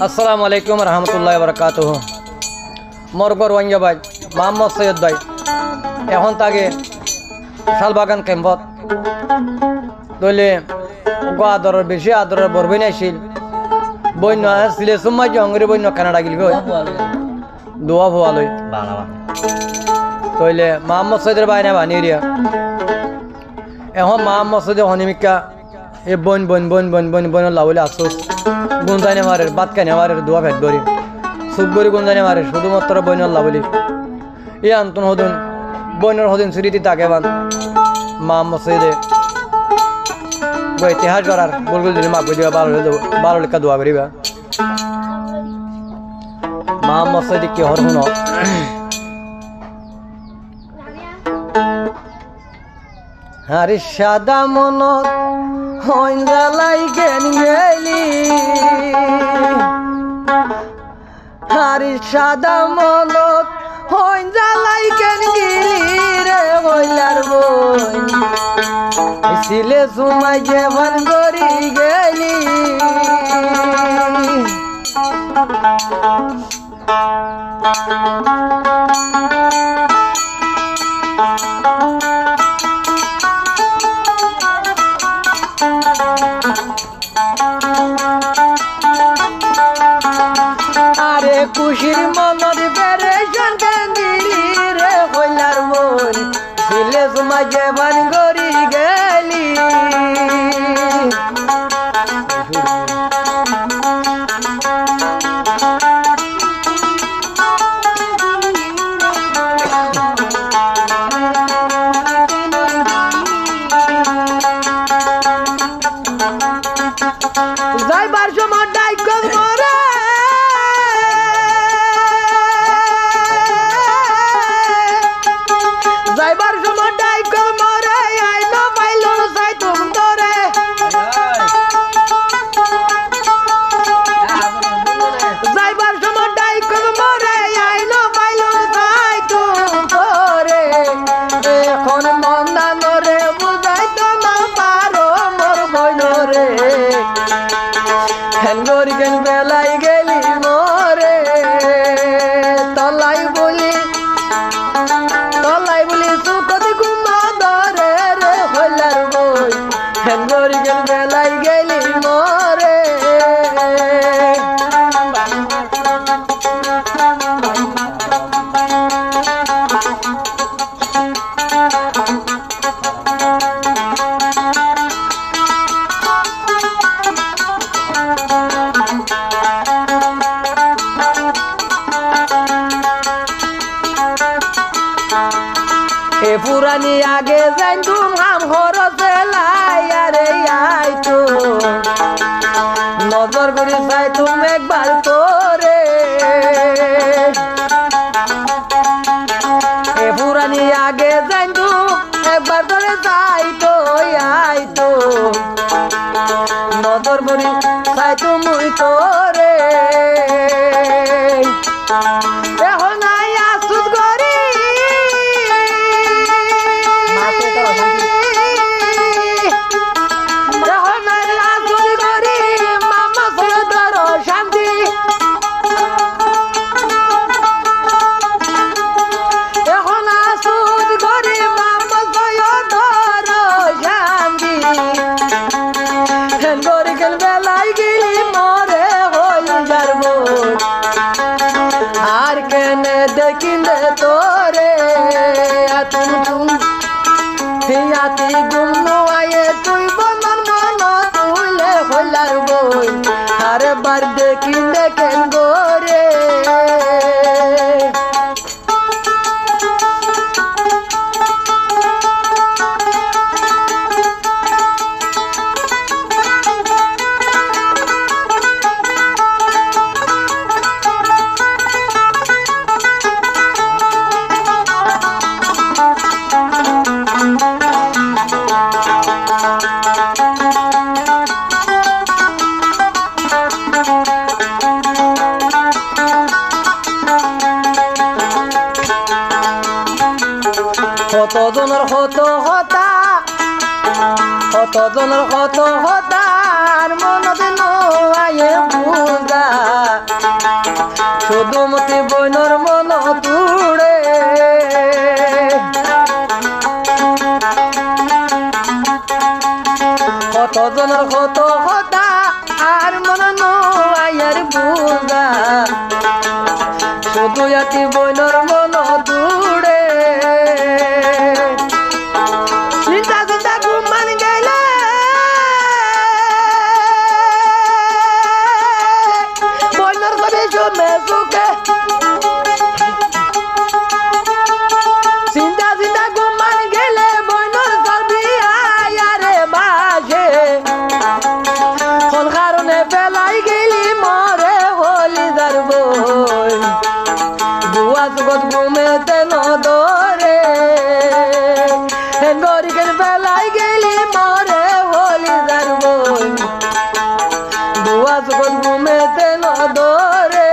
আসসালামু আলাইকুম রহমতুল্লাহ বরকাতুহ। মরগর ওয়াঙ্গা ভাই মোহাম্মদ সৈয়দ ভাই এখন তাকে শালবাগান ক্যাম্পত দলে আদরের বেশি আদরের বরবই নাইছিল বন্য আসলে সময় জঙ্গরে বন্য কানাডা গিলবে দোয়া ভোয়ালই তইলে মোহাম্মদ সৈয়দের ভাই না বানিয়ে এখন মোহাম্মদ সৈয়দ হনিমিকা এ বন বন বন বন বন বন লাউলে আসুস গুঞ্জানে মারের বাদ কানে মারের দোয়া ভেট ধরি সুখ গরি গুঞ্জানে মারে শুধুমাত্র বইনর লাউলি ই আন্তন হদুন বইনর হদুন স্মৃতি তাকে বান মোহাম্মদ সৈয়দে ইতিহাস করার বুলবুল যদি মাপ দিবা বারো লেখা দোয়া করিবা মোহাম্মদ সৈয়দ কি হর শুন হারি সাদা মনত হইন জ্বালাই গেন গেলি হারি সাদা মনত হইন জ্বালাই গেন গেলি রে হইলার বই সিলে সুমাই যেমন গরি গেলি আরে খুশির মনত পেরেশান কান্দিলি রে হইলার মন সিলে সুমাই যেমন গরি গেলি যাইবার সময় ডাইক মরে যাইবার সময় ডাইক মরে আইন পাইল যাই তুম তোরে যাইবার সময় ডাইক মরে আইন পাইল যাই তুম তোরে এখন মন্দা নরে বুঝাই তো না পারো মোর বইনরে হেনগরি গেল বেলাই গেলি মরে তলাই বলি সুকত গুমা ধরে রে হইলার বই হেনগরি গেল বেলাই গেলি মরে এ পুরানি আগে যাই তুমাম হরতে লাই আরে আই তো নজর করি চাই তুমি একবার তোরে এ পুরানি আগে যাই তু একবার তোরে যাই তো আই তো নজর করি চাই তুমি তোরে এখন আই আসুদ করি আর কেনে দেখিলে তোরে হিয়াতি গুমনু আয়ে তুই বনন মন তুইলে হইলার বই আরে বার দেখিলে কেন গোরে কতজনের কত হতা কতজনের কত হতার মনত নয় বুঝা জমে সুখে চিন্তা চিন্তা ঘুমান গেলে বইনর সবি আয়ারে বাসে কোন কারণে ফেলাই গেলি মরে হলি যার বই বুয়া জগৎ ঘুমেতে নদরে গরিকের ফেলাই গেলি মরে হলি যার বই বুয়া জগৎ ঘুমেতে নদরে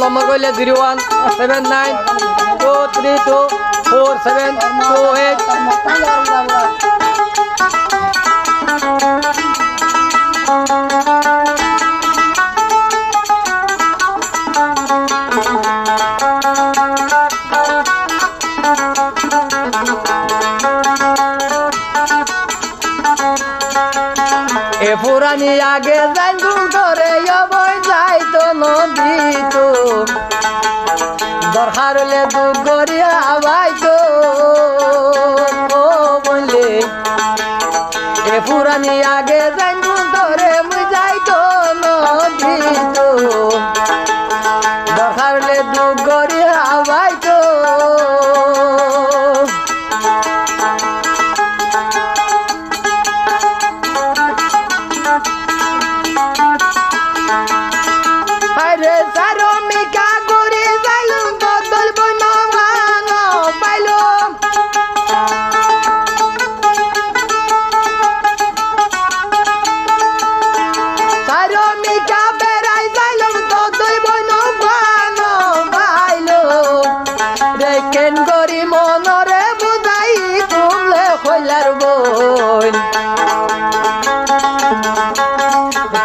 নম্বর কইলে 08128 এ পুরানি আগে জাঙ্গুল করে বই যাইতো নদীতো দরকার হলে দুঃখ করিয়া আবাইতো ও বললে এ পুরানি আগে জাঙ্গুল করে মুই যাইতো নদীতো দরকার হলে দুঃখ করিয়া আবাইতো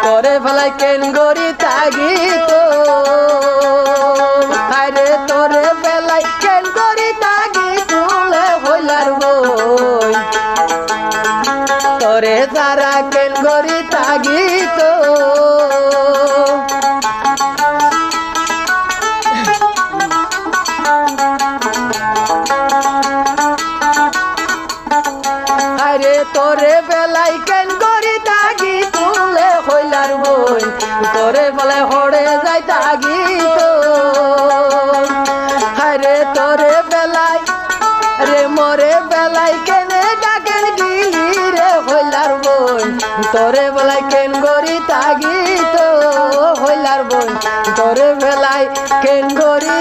তোরে ফেলাই কেন গরি তাগিতো আরে তোরে ফেলাই কেন গরি তাগিতো হইলার বই তোরে সারা কেন গরি তাগিতো আরে তোরে ফেলাই কেন গরি তাগি তুলে হইলার বই তোরে ফেলাই হড়ে যাই তাগিতো আরে তোরে ফেলাই রে মরে ফেলাই কেনে ডাকেন গিলি রে হইলার বই তোরে ফেলাই কেন গরি তাগিতো হইলার বই তোরে ফেলাই কেন গরি